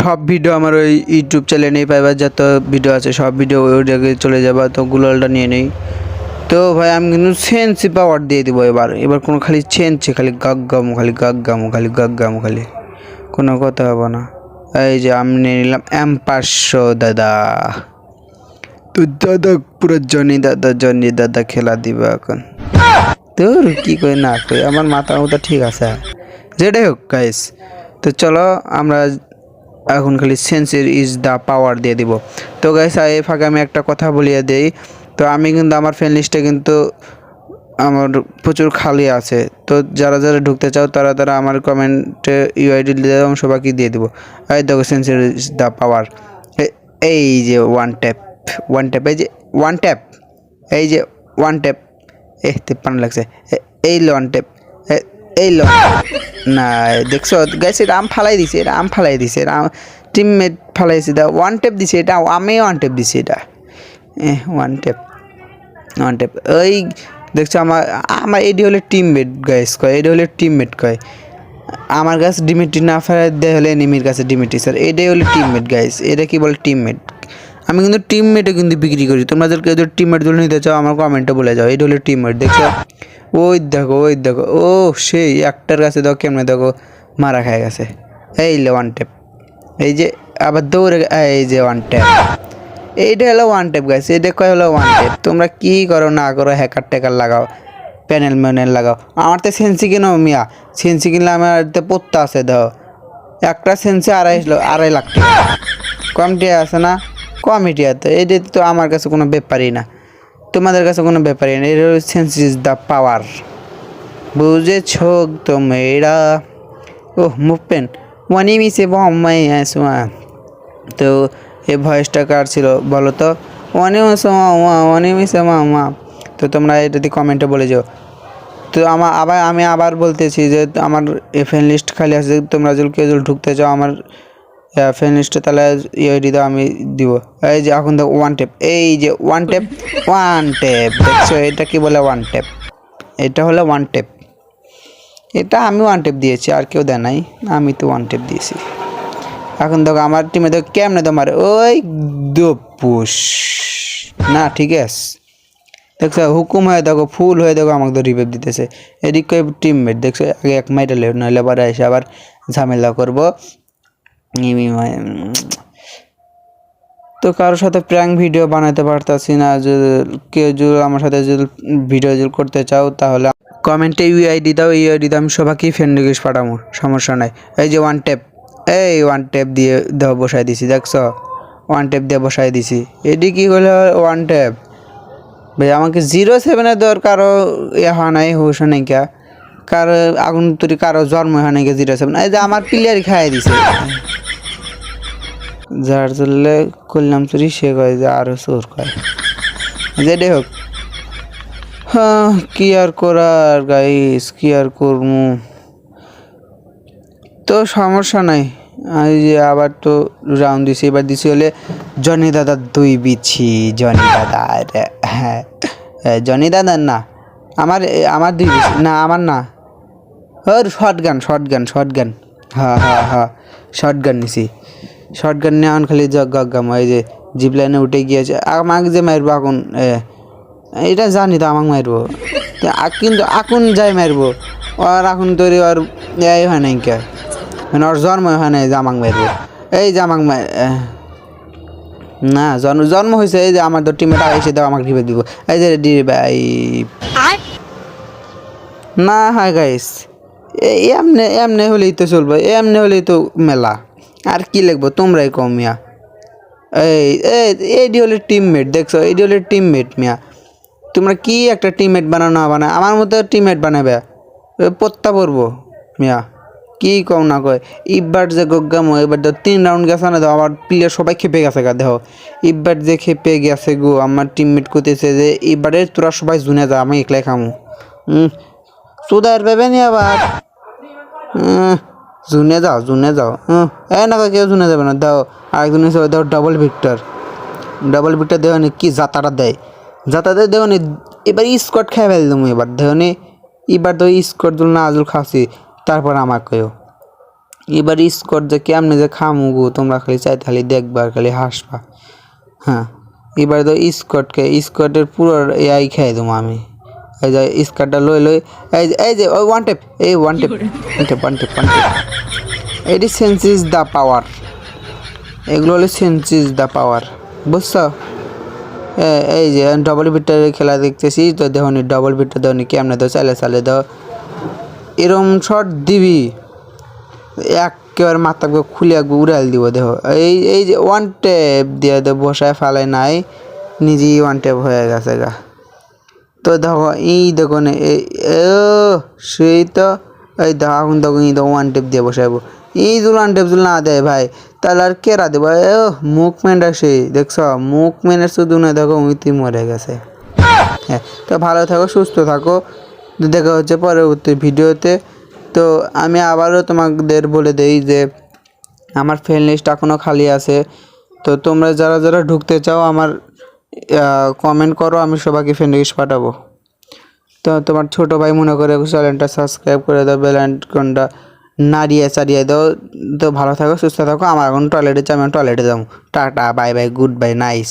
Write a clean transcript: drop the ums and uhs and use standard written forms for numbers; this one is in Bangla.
সব ভিডিও আমার ওই ইউটিউব চ্যানেলেই পাইবা, যত ভিডিও আছে সব ভিডিও ওই জায়গায় চলে যাবা। তো গুলালটা নিয়ে নেই। তো ভাই আমি কিন্তু সেন্সি পাওয়ার দিয়ে দিব এবার কোনো খালি চেঞ্জছে, খালি গাগ্গামো খালি কোনো কথা হবে না। এই যে আমি নিয়ে নিলাম M500 দাদা। তো দাদা পুরো জনি দাদা খেলা দিবে এখন। তোর কি কই না কই আমার মাথা ঠিক আছে, যেটাই হোক গাইস। তো চলো আমরা এখন খালি সেন্সের ইজ দ্য পাওয়ার দিয়ে দিব। তো গাইস এই ফাঁকে আমি একটা কথা বলিয়ে দেই। তো আমি কিন্তু আমার ফ্রেন্ড লিস্টে কিন্তু আমার প্রচুর খালি আছে। তো যারা ঢুকতে চাও তারা আমার কমেন্টে ইউআইডি দিয়ে দেবো, আমি সবাইকে দিয়ে দেবো। এই দেখো সেন্সের ইজ দ্য পাওয়ার। এই যে ওয়ান ট্যাপ এই যে ওয়ান ট্যাপ, এই যে ওয়ান ট্যাপ। তেপ্পান্ন লাগছে। এই লো ওয়ান ট্যাপ, এই লো না দেখছো গাইস, এটা আম ফালাই দিছে, এটা টিমমেট ফালাইছে। দা ওয়ান ট্যাপ দিছে, এটা আমি ওয়ান ট্যাপ দিছি। এটা ওয়ান ট্যাপ ওই দেখছো আমার এটি হলে টিমমেট গাইস কয়, এটি হলে টিমমেট কয়। আমার কাছে ডিমিটি না ফেলে দেয় হলে এনিমির কাছে ডিমিটি, স্যার এটাই হলো টিমমেট গাইস। এটা কি বলে টিমমেট। আমি কিন্তু টিমমেটও কিন্তু বিক্রি করি। তোমাদের কেউ যদি টিমমেট তুলে নিতে চাও আমার কমেন্টে বলে যাও। এটা হলো টিমমেট দেখছো। ওই দেখো ও সেই একটার কাছে দেখো কেমনে দেখো মারা খায় গেছে। এই লে ওয়ান ট্যাপ, এই যে আবার দৌড়ে, এই যে ওয়ান ট্যাপ। এইটা হলো ওয়ান ট্যাপ গাইস, এটা কয় হলো ওয়ান ট্যাপ। তোমরা কি করো না করো, হ্যাকার ট্যাকার লাগাও, প্যানেল লাগাও। আমার তো সেন্সি কিনো মিয়া, সেন্সি কিনলে আমার পড়তে আছে। দেখো একটা সেন্সি 2.5 লাখ টাকা। কমটি আছে না, কমিটি আছে। এটা তো আমার কাছে কোনো ব্যাপারই না, তোমাদের কাছে কোনো ব্যাপারই না। এটা সেন্স ইজ দ্য পাওয়ার, বুঝেছ তোমরা। ওহ মুভমেন্ট ওয়ানি মিসে বম্মাই আসোয়া। তো এই ভয়েসটা কার ছিল বলো তো? ওয়ানি মিসে মা। তো তোমরা এটা দিয়ে কমেন্টে বলে যাও। তো আমি আবার বলতেছি যে আমার ফ্রেন্ড লিস্ট খালি আছে। তোমরা যদি কেউ ঢুকতে চাও আমার ফ্রেন্ড লিস্টে, তাহলে ইউআইডি দাও, আমি দিব। এই যে এখন দেখো ওয়ান ট্যাপ, এই যে ওয়ান ট্যাপ দেখছো এটা কি বলে ওয়ান ট্যাপ। এটা হলো ওয়ান ট্যাপ। এটা আমি ওয়ান ট্যাপ দিয়েছি, আর কেউ দেয় নাই, আমি তো ওয়ান ট্যাপ দিয়েছি। এখন দেখো আমার টিমে দেখো কেমনে তোমার ওই দোপুস না, ঠিক আছে দেখছো হুকুম হয়ে দেখো ফুল হয়ে দেখো আমাকে তো রিভাইভ দিতেছে। এদিক টিমমেট দেখছো আগে এক মাইটালে, নাহলে পরে এসে আবার ঝামেলা করবো। তো কারোর সাথে প্র্যাঙ্ক ভিডিও বানাতে পারতাছি না। কেউ যদি আমার সাথে যদি ভিডিও করতে চাও তাহলে কমেন্টে ইউআইডি দাও, ইউআইডি আমি সবাইকেই ফ্রেন্ড রিকোয়েস্ট পাঠাবো, সমস্যা নাই। এই যে ওয়ান ট্যাপ, এই ওয়ান ট্যাপ দিয়ে দেওয়া বসাই দিছি দেখছো, ওয়ান ট্যাপ দিয়ে বসাই দিছি। এটি কি হলো ওয়ান ট্যাপ ভাই। আমাকে 07-এর দরকারও হয় নাই, হুশ নাই কে কারো আগুন তৈরি কারো জন্ম হয় নাকি 07। এই যে আমার প্লেয়ারই খাইয়ে দিছে। যার চললে করলাম চুরি সে কয় যে আরো চোর কয়, যেটাই হোক। হ্যাঁ কি আর করার গাইস, কি আর করবো। তো সমস্যা নাই। এই যে আবার তো রাউন্ড দিছি, এবার দিছি হলে জনি দাদার 2 বিছি। জনি দাদা, হ্যাঁ জনি দাদার না, আমার 2 বিছি না, আমার না। ওর শর্টগান হ্যাঁ শর্টগান নিছি। শর্টগান নিয়ে এখন খালি জগাম। এই যে জিপ লাইনে উঠে গিয়েছে, আমাকে যে মারবো এখন এটা জানি তো আমাকে মারবো, কিন্তু এখন যাই মারবো। আর এখন তৈরি ওর এই হয় নাই কে, মানে ওর জন্ম হয় নাই যে আমাকে মারবো। এই যে আমাকে না জন্ম হয়েছে। এই যে আমার তো টিমেটা এসে দাও আমাকে রিভাইভ দিব। এই যে ভাই না হয় গাইস, এমনি হলেই তো চলবে, এমনি হলেই তো মেলা। আর কি লিখবো তোমরাই কম মিয়া। এইটি হলে টিমমেট দেখছো, এইটি হলে টিমমেট মিয়া। তোমরা কি একটা টিমমেট বানানো হবে না, আমার মতো টিমমেট বানাবে পত্তা পড়বো মিয়া। কি কম না কয় ইবার যে গজ্ঞাম, এবার তো 3 রাউন্ড গেছে না, আমার প্লেয়ার সবাই খেপে গেছে গা। দেখো ইবার যে খেপে গেছে গো, আমার টিমমেট করতেছে যে এবারে তোরা সবাই জুনে যা, আমি একলাই খামু। সুদার ভেবে নি আবার জুনে যাও। না কেউ জুনে যাবে না। দাও আরেকজন হিসেবে দাও ডাবল ভিক্টর দেও নি, কি যাতাটা দেয় দেও নি। এবার স্কট খেয়ে ফেললাম এবার দেও নি। এবার তো স্কট দুল না আজুল খাচ্ছি, তারপর আমার কেউ এবার স্কট যে কেমনে যে খামুগু তোমরা খালি চাইতে খালি দেখবা আর খালি হাসবা। হ্যাঁ এবার তো স্কটের পুরো এআই খাই দেবো আমি। এই যে স্কটটা লই এই যে ওয়ান টেপ ওয়ান টেপ এটি সেন্সিস দ্য পাওয়ার, এগুলো হলো সেন্সিস দ্য পাওয়ার, বুঝছো? এই যে ডবল বিটার খেলা দেখতেছি তো দেখো নি, ডবল বিটটা দেখো নি কেমনে দাও, চালে দাও এরম শট দিবি একেবারে মাথাকে খুলে একবার উড়াল দিব। দেখো এই যে ওয়ান টেপ দিয়ে বসায় ফালাই নাই, নিজেই ওয়ান টেপ হয়ে গেছে গা। তো দেখো দেখো না সেই তো এই দেখো এখন দেখো ওয়ান টেপ দিয়ে বসাবো। ওয়ান টেপ না দেয় ভাই তাহলে আর কেরা দেবো? মুভমেন্ট আসে দেখছ, মুভমেন্টের শুধু না দেখো তুই মরে গেছে। হ্যাঁ তো ভালো থাকো, সুস্থ থাকো, দেখা হচ্ছে পরবর্তী ভিডিওতে। তো আমি আবারও তোমাদের বলে দেই যে আমার ফ্রেন্ড লিস্ট এখনও খালি আছে। তো তোমরা যারা যারা ঢুকতে চাও আমার কমেন্ট করো, আমি সবাইকে ফ্রেন্ড লিস্ট পাঠাবো। তো তোমার ছোটো ভাই মনে করে চ্যানেলটা সাবস্ক্রাইব করে দাও, বেল আইকনটা নাড়িয়ে চাড়িয়ে দাও। তো ভালো থাকো, সুস্থ থাকো। আমার এখন টয়লেটে যাবো, আমি টয়লেটে যাবো। Tata, bye bye, good bye, nice.